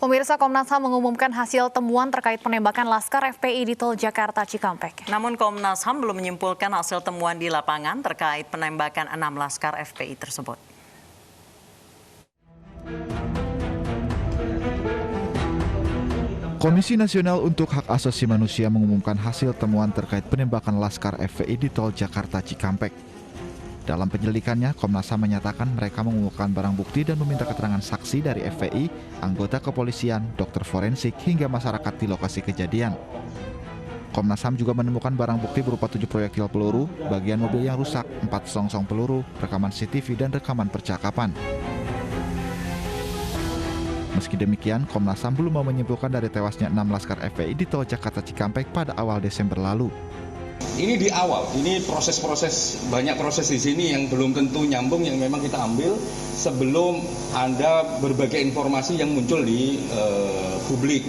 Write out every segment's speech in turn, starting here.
Pemirsa, Komnas HAM mengumumkan hasil temuan terkait penembakan Laskar FPI di Tol Jakarta Cikampek. Namun Komnas HAM belum menyimpulkan hasil temuan di lapangan terkait penembakan 6 Laskar FPI tersebut. Komisi Nasional untuk Hak Asasi Manusia mengumumkan hasil temuan terkait penembakan Laskar FPI di Tol Jakarta Cikampek. Dalam penyelidikannya, Komnas HAM menyatakan mereka mengumpulkan barang bukti dan meminta keterangan saksi dari FPI, anggota kepolisian, dokter forensik, hingga masyarakat di lokasi kejadian. Komnas HAM juga menemukan barang bukti berupa 7 proyektil peluru, bagian mobil yang rusak, 4 selongsong peluru, rekaman CCTV, dan rekaman percakapan. Meski demikian, Komnas HAM belum mau menyimpulkan dari tewasnya 6 Laskar FPI di Tol Jakarta Cikampek pada awal Desember lalu. Ini di awal, ini banyak proses di sini yang belum tentu nyambung yang memang kita ambil sebelum ada berbagai informasi yang muncul di publik.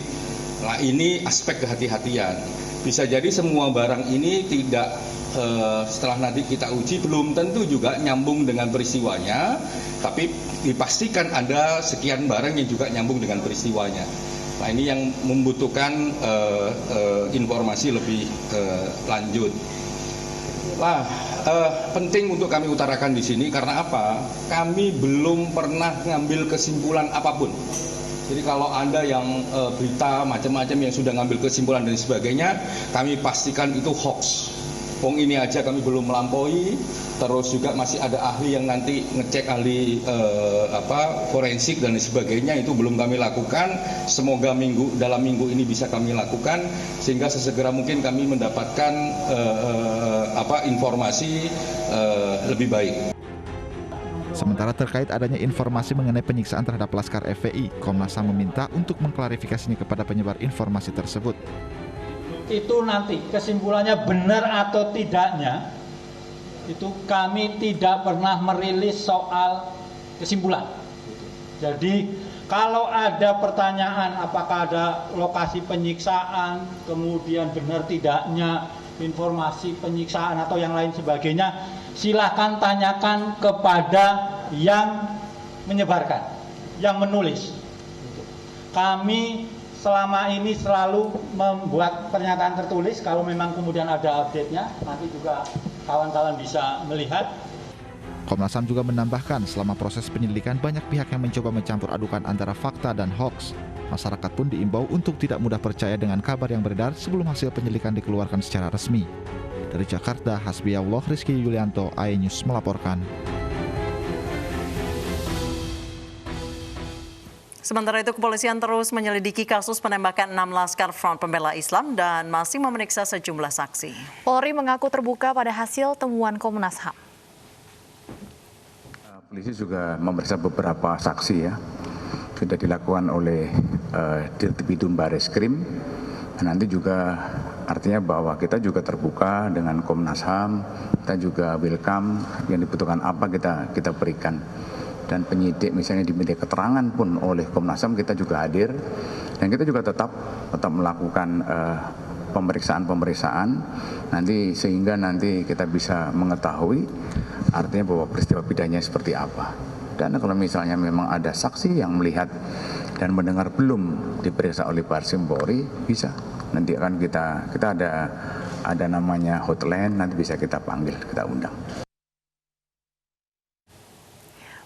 Nah, ini aspek kehati-hatian. Bisa jadi semua barang ini tidak setelah nanti kita uji belum tentu juga nyambung dengan peristiwanya, tapi dipastikan ada sekian barang yang juga nyambung dengan peristiwanya. Nah, ini yang membutuhkan informasi lebih lanjut. Nah, penting untuk kami utarakan di sini karena apa? Kami belum pernah ngambil kesimpulan apapun. Jadi kalau ada yang berita macam-macam yang sudah ngambil kesimpulan dan sebagainya, kami pastikan itu hoax. Wong ini aja kami belum melampaui, terus juga masih ada ahli yang nanti ngecek ahli forensik dan sebagainya, itu belum kami lakukan. Semoga dalam minggu ini bisa kami lakukan sehingga sesegera mungkin kami mendapatkan informasi lebih baik. Sementara terkait adanya informasi mengenai penyiksaan terhadap Laskar FPI, Komnas HAM meminta untuk mengklarifikasinya kepada penyebar informasi tersebut. Itu nanti kesimpulannya benar atau tidaknya, itu kami tidak pernah merilis soal kesimpulan. Jadi kalau ada pertanyaan apakah ada lokasi penyiksaan, kemudian benar tidaknya informasi penyiksaan atau yang lain sebagainya, silahkan tanyakan kepada yang menyebarkan, yang menulis. Kami selama ini selalu membuat pernyataan tertulis, kalau memang kemudian ada update-nya, nanti juga kawan-kawan bisa melihat. Komnas HAM juga menambahkan selama proses penyelidikan banyak pihak yang mencoba mencampur adukan antara fakta dan hoax. Masyarakat pun diimbau untuk tidak mudah percaya dengan kabar yang beredar sebelum hasil penyelidikan dikeluarkan secara resmi. Dari Jakarta, Hasbiyallah Rizky Yulianto, iNews melaporkan. Sementara itu, kepolisian terus menyelidiki kasus penembakan 6 Laskar Front Pembela Islam dan masih memeriksa sejumlah saksi. Polri mengaku terbuka pada hasil temuan Komnas HAM. Polisi juga memeriksa beberapa saksi ya. Sudah dilakukan oleh Dirtipidum Bareskrim. Nanti juga artinya bahwa kita juga terbuka dengan Komnas HAM, kita juga welcome yang dibutuhkan apa kita berikan. Dan penyidik misalnya diminta keterangan pun oleh Komnas HAM kita juga hadir dan kita juga tetap melakukan pemeriksaan nanti sehingga nanti kita bisa mengetahui artinya bahwa peristiwa pidananya seperti apa. Dan kalau misalnya memang ada saksi yang melihat dan mendengar belum diperiksa oleh Bareskrim Polri, bisa nanti akan kita ada namanya hotline, nanti bisa kita panggil, kita undang.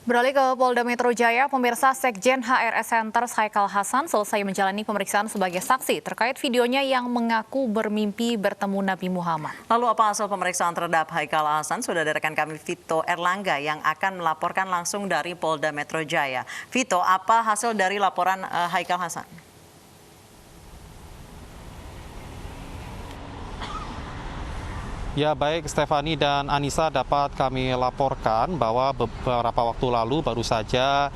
Beralih ke Polda Metro Jaya, pemirsa, Sekjen HRS Center Haikal Hasan selesai menjalani pemeriksaan sebagai saksi terkait videonya yang mengaku bermimpi bertemu Nabi Muhammad. Lalu apa hasil pemeriksaan terhadap Haikal Hasan? Sudah ada rekan kami Vito Erlangga yang akan melaporkan langsung dari Polda Metro Jaya. Vito, apa hasil dari laporan Haikal Hasan? Ya, baik Stefani dan Anissa, dapat kami laporkan bahwa beberapa waktu lalu baru saja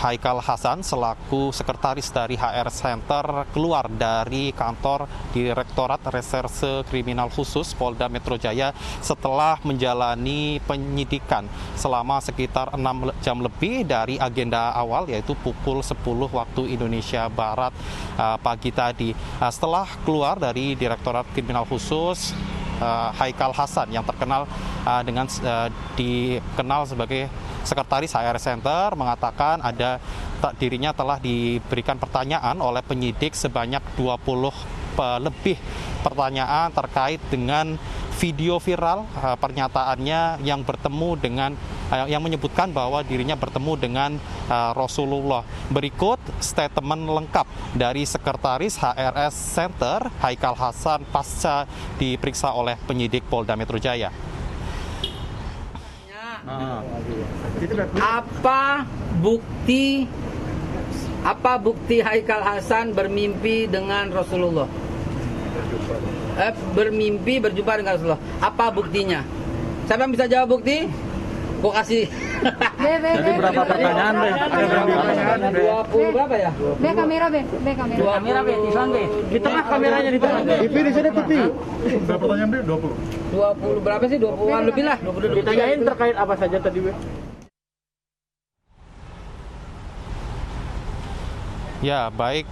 Haikal Hasan selaku sekretaris dari HR Center keluar dari kantor Direktorat Reserse Kriminal Khusus Polda Metro Jaya setelah menjalani penyidikan selama sekitar 6 jam lebih dari agenda awal, yaitu pukul 10 waktu Indonesia Barat pagi tadi. Setelah keluar dari Direktorat Kriminal Khusus, Haikal Hasan yang terkenal dikenal sebagai Sekretaris HRS Center, mengatakan dirinya telah diberikan pertanyaan oleh penyidik sebanyak 20 lebih pertanyaan terkait dengan video viral pernyataannya yang menyebutkan bahwa dirinya bertemu dengan Rasulullah. Berikut statement lengkap dari Sekretaris HRS Center Haikal Hasan pasca diperiksa oleh penyidik Polda Metro Jaya. Apa bukti Haikal Hasan bermimpi dengan Rasulullah? Bermimpi berjumpa dengan Rasulullah. Apa buktinya? Siapa yang bisa jawab bukti? Gua kasih. Jadi berapa pertanyaan, Be? Ada berapa pertanyaan? 20 berapa ya? Be kamera, Be. Be kamera. Kamera, Be, di sana, Be. Di tengah kameranya di tengah. TV di sini, TV. Berapa pertanyaan, Be? 20. 20 berapa sih? 20-an lebih lah. 20. Ditanyain terkait apa saja tadi, Be? Ya, baik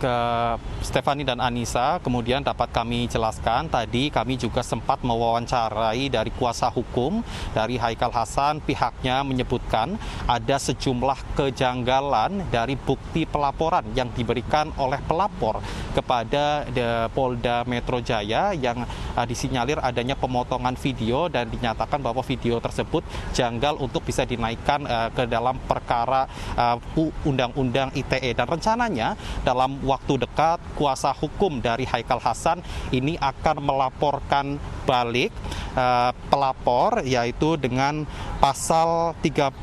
Stefani dan Anissa, kemudian dapat kami jelaskan tadi kami juga sempat mewawancarai dari kuasa hukum dari Haikal Hasan. Pihaknya menyebutkan ada sejumlah kejanggalan dari bukti pelaporan yang diberikan oleh pelapor kepada Polda Metro Jaya yang disinyalir adanya pemotongan video dan dinyatakan bahwa video tersebut janggal untuk bisa dinaikkan ke dalam perkara Undang-Undang ITE. Dan rencananya dalam waktu dekat kuasa hukum dari Haikal Hasan ini akan melaporkan balik pelapor, yaitu dengan pasal 35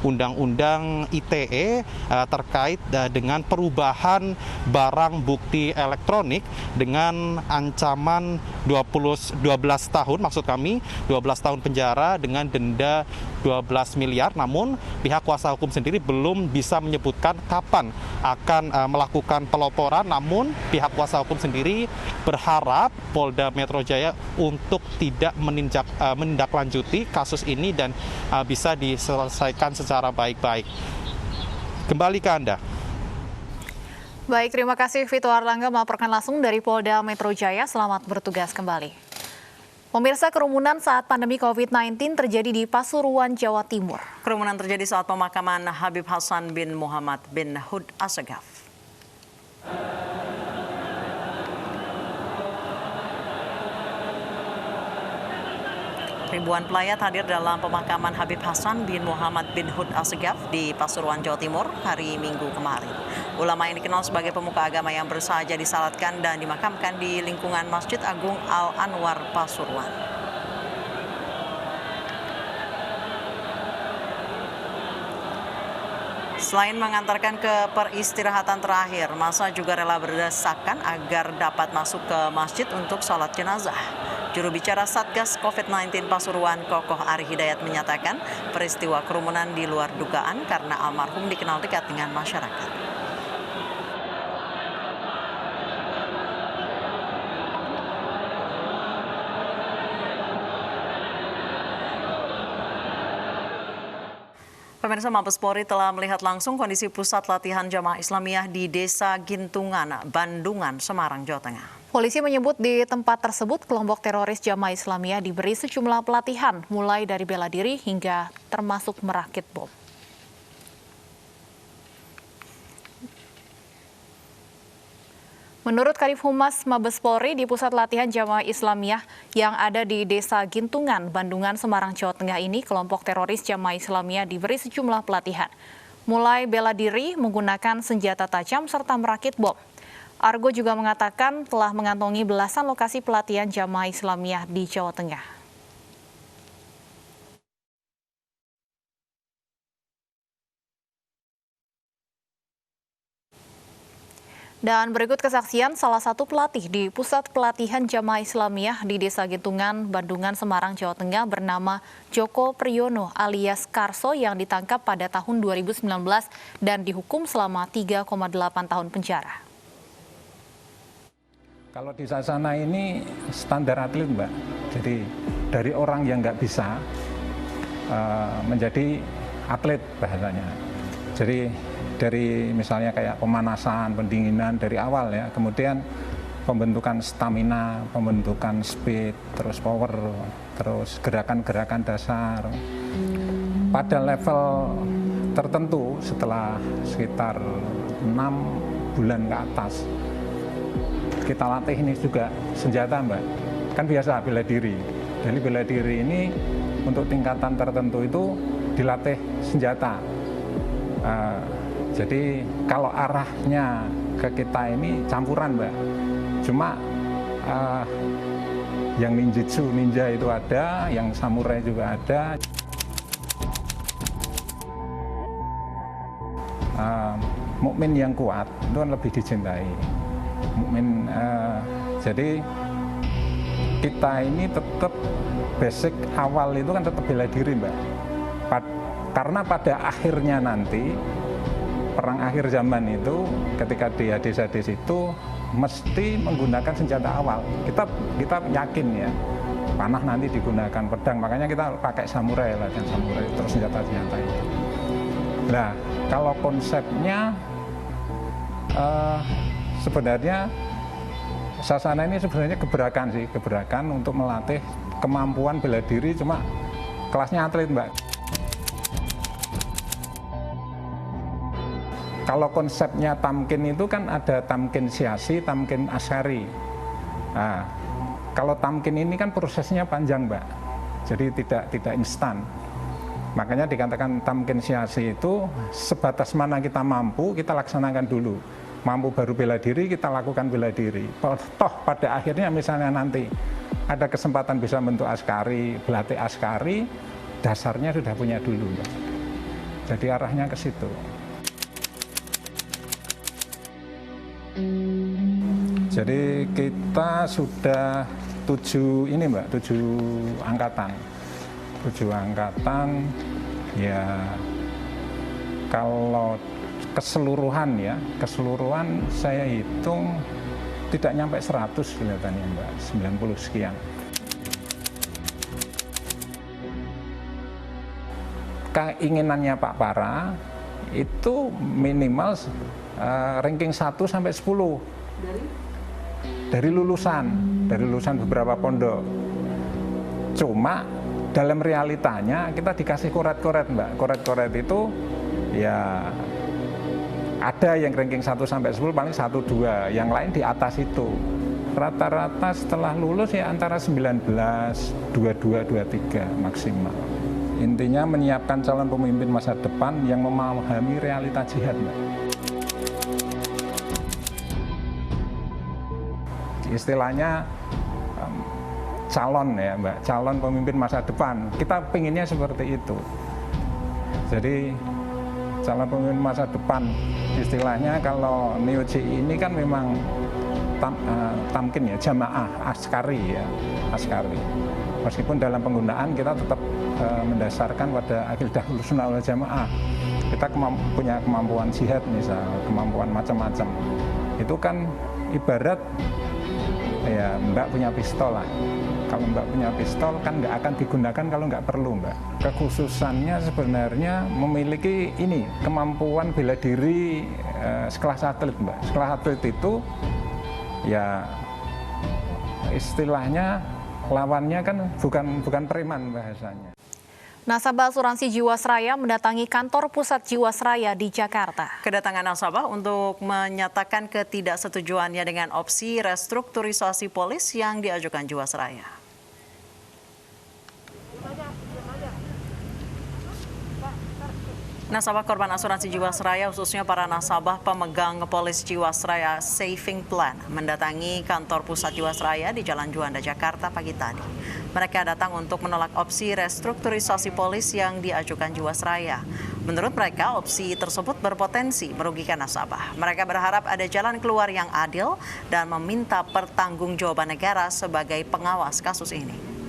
Undang-Undang ITE terkait dengan perubahan barang bukti elektronik dengan ancaman 12 tahun, maksud kami 12 tahun penjara dengan denda 12 miliar. Namun pihak kuasa hukum sendiri belum bisa menyebutkan kapan akan melakukan pelaporan. Namun pihak kuasa hukum sendiri berharap Polda Metro Jaya untuk tidak menindaklanjuti kasus ini dan bisa diselesaikan secara baik-baik. Kembali ke Anda. Baik, terima kasih Vito Erlangga melaporkan langsung dari Polda Metro Jaya. Selamat bertugas kembali. Pemirsa, kerumunan saat pandemi COVID-19 terjadi di Pasuruan, Jawa Timur. Kerumunan terjadi saat pemakaman Habib Hasan bin Muhammad bin Hud Assegaf. Ribuan pelayat hadir dalam pemakaman Habib Hasan bin Muhammad bin Hud Assegaf di Pasuruan, Jawa Timur hari Minggu kemarin. Ulama yang dikenal sebagai pemuka agama yang bersahaja disalatkan dan dimakamkan di lingkungan Masjid Agung Al-Anwar, Pasuruan. Selain mengantarkan ke peristirahatan terakhir, masa juga rela berdesakan agar dapat masuk ke masjid untuk sholat jenazah. Juru bicara Satgas COVID-19 Pasuruan, Kokoh Ari Hidayat, menyatakan peristiwa kerumunan di luar dugaan karena almarhum dikenal dekat dengan masyarakat. Pemirsa, Mabes Polri telah melihat langsung kondisi pusat latihan jamaah Islamiyah di Desa Gintungan, Bandungan, Semarang, Jawa Tengah. Polisi menyebut di tempat tersebut kelompok teroris jamaah Islamiyah diberi sejumlah pelatihan, mulai dari bela diri hingga termasuk merakit bom. Menurut Kadif Humas Mabes Polri, di pusat latihan jamaah Islamiyah yang ada di Desa Gintungan, Bandungan, Semarang, Jawa Tengah ini, kelompok teroris jamaah Islamiyah diberi sejumlah pelatihan, mulai bela diri, menggunakan senjata tajam, serta merakit bom. Argo juga mengatakan telah mengantongi belasan lokasi pelatihan jamaah Islamiyah di Jawa Tengah. Dan berikut kesaksian salah satu pelatih di Pusat Pelatihan Jamaah Islamiyah di Desa Gintungan, Bandungan, Semarang, Jawa Tengah bernama Joko Priyono alias Karso yang ditangkap pada tahun 2019 dan dihukum selama 3,8 tahun penjara. Kalau di sana ini standar atlet, Mbak. Jadi dari orang yang nggak bisa menjadi atlet bahasanya. Jadi dari misalnya kayak pemanasan, pendinginan dari awal ya, kemudian pembentukan stamina, pembentukan speed, terus power, terus gerakan-gerakan dasar. Pada level tertentu setelah sekitar 6 bulan ke atas, kita latih ini juga senjata, Mbak. Kan biasa bela diri. Jadi bela diri ini untuk tingkatan tertentu itu dilatih senjata. Jadi kalau arahnya ke kita ini campuran, Mbak. Cuma yang ninjutsu, ninja itu ada, yang samurai juga ada. Mukmin yang kuat itu kan lebih dicintai. Mukmin, jadi kita ini tetap basic awal itu kan tetap bela diri, Mbak. Karena pada akhirnya nanti perang akhir zaman itu ketika di Hades itu mesti menggunakan senjata awal. Kita yakin ya, panah nanti digunakan pedang, makanya kita pakai samurai, latihan samurai, terus senjata-senjata itu. Nah, kalau konsepnya sebenarnya Sasana ini sebenarnya gebrakan untuk melatih kemampuan bela diri, cuma kelasnya atlet, Mbak. Kalau konsepnya tamkin itu kan ada tamkin siasi, tamkin askari. Nah, kalau tamkin ini kan prosesnya panjang, Mbak. Jadi tidak instan. Makanya dikatakan tamkin siasi itu sebatas mana kita mampu, kita laksanakan dulu. Mampu baru bela diri, kita lakukan bela diri. Toh pada akhirnya misalnya nanti ada kesempatan bisa bentuk askari, berlatih askari, dasarnya sudah punya dulu, Mbak. Jadi arahnya ke situ. Jadi kita sudah 7 angkatan. 7 angkatan, ya kalau keseluruhan saya hitung tidak nyampe 100 kelihatannya, Mbak, 90 sekian. Keinginannya Pak Para itu minimal ranking 1 sampai 10 dari lulusan beberapa pondok. Cuma dalam realitanya kita dikasih koret-koret, Mbak. Koret-koret itu ya ada yang ranking 1 sampai 10 paling 1-2, yang lain di atas itu. Rata-rata setelah lulus ya antara 19, 22, 23 maksimal. Intinya menyiapkan calon pemimpin masa depan yang memahami realita jihad, Mbak. Istilahnya calon ya, Mbak, calon pemimpin masa depan. Kita pinginnya seperti itu. Jadi calon pemimpin masa depan, istilahnya kalau Neo-Ji ini kan memang tamkin ya, jamaah, askari ya, askari. Meskipun dalam penggunaan kita tetap mendasarkan pada akidah Ahlussunnah wal Jamaah. Kita punya kemampuan jihad misal, kemampuan macam-macam. Itu kan ibarat ya Mbak punya pistol lah. Kalau Mbak punya pistol kan nggak akan digunakan kalau nggak perlu, Mbak. Kekhususannya sebenarnya memiliki ini kemampuan bela diri sekelas atlet, Mbak. Sekelas atlet itu ya istilahnya lawannya kan bukan preman bahasanya. Nasabah asuransi Jiwasraya mendatangi kantor pusat Jiwasraya di Jakarta. Kedatangan nasabah untuk menyatakan ketidaksetujuannya dengan opsi restrukturisasi polis yang diajukan Jiwasraya. Nasabah korban asuransi Jiwasraya, khususnya para nasabah pemegang polis Jiwasraya Saving Plan, mendatangi kantor pusat Jiwasraya di Jalan Juanda, Jakarta pagi tadi. Mereka datang untuk menolak opsi restrukturisasi polis yang diajukan Jiwasraya. Menurut mereka, opsi tersebut berpotensi merugikan nasabah. Mereka berharap ada jalan keluar yang adil dan meminta pertanggungjawaban negara sebagai pengawas kasus ini.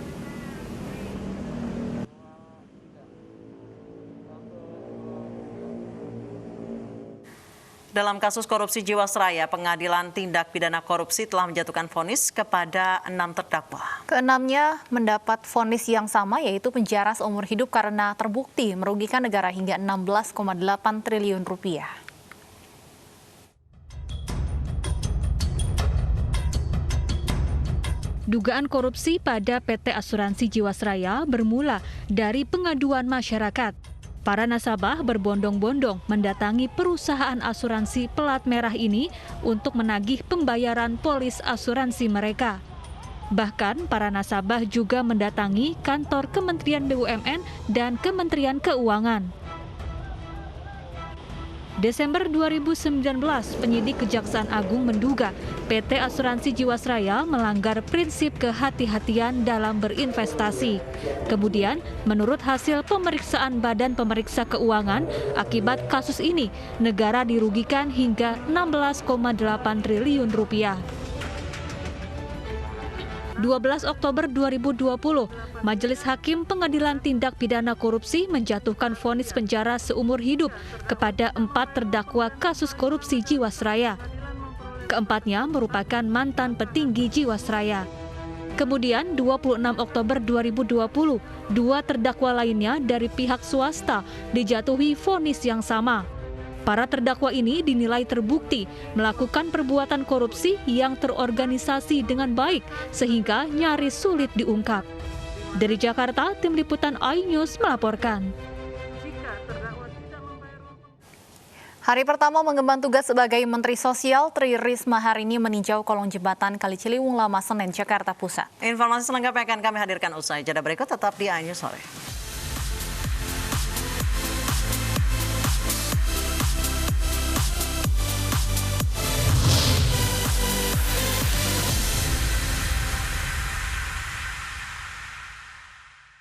Dalam kasus korupsi Jiwasraya, Pengadilan Tindak Pidana Korupsi telah menjatuhkan vonis kepada 6 terdakwa. Keenamnya mendapat vonis yang sama, yaitu penjara seumur hidup karena terbukti merugikan negara hingga 16,8 triliun rupiah. Dugaan korupsi pada PT Asuransi Jiwasraya bermula dari pengaduan masyarakat. Para nasabah berbondong-bondong mendatangi perusahaan asuransi pelat merah ini untuk menagih pembayaran polis asuransi mereka. Bahkan para nasabah juga mendatangi kantor Kementerian BUMN dan Kementerian Keuangan. Desember 2019, penyidik Kejaksaan Agung menduga PT Asuransi Jiwasraya melanggar prinsip kehati-hatian dalam berinvestasi. Kemudian, menurut hasil pemeriksaan Badan Pemeriksa Keuangan, akibat kasus ini, negara dirugikan hingga 16,8 triliun rupiah. 12 Oktober 2020, Majelis Hakim Pengadilan Tindak Pidana Korupsi menjatuhkan vonis penjara seumur hidup kepada 4 terdakwa kasus korupsi Jiwasraya. Keempatnya merupakan mantan petinggi Jiwasraya. Kemudian 26 Oktober 2020, 2 terdakwa lainnya dari pihak swasta dijatuhi vonis yang sama. Para terdakwa ini dinilai terbukti melakukan perbuatan korupsi yang terorganisasi dengan baik sehingga nyaris sulit diungkap. Dari Jakarta, Tim Liputan iNews melaporkan. Hari pertama mengemban tugas sebagai Menteri Sosial, Tri Risma hari ini meninjau kolong jembatan Kali Ciliwung Lama Senen, Jakarta Pusat. Informasi selengkapnya akan kami hadirkan usai jeda berikut, tetap di iNews Sore.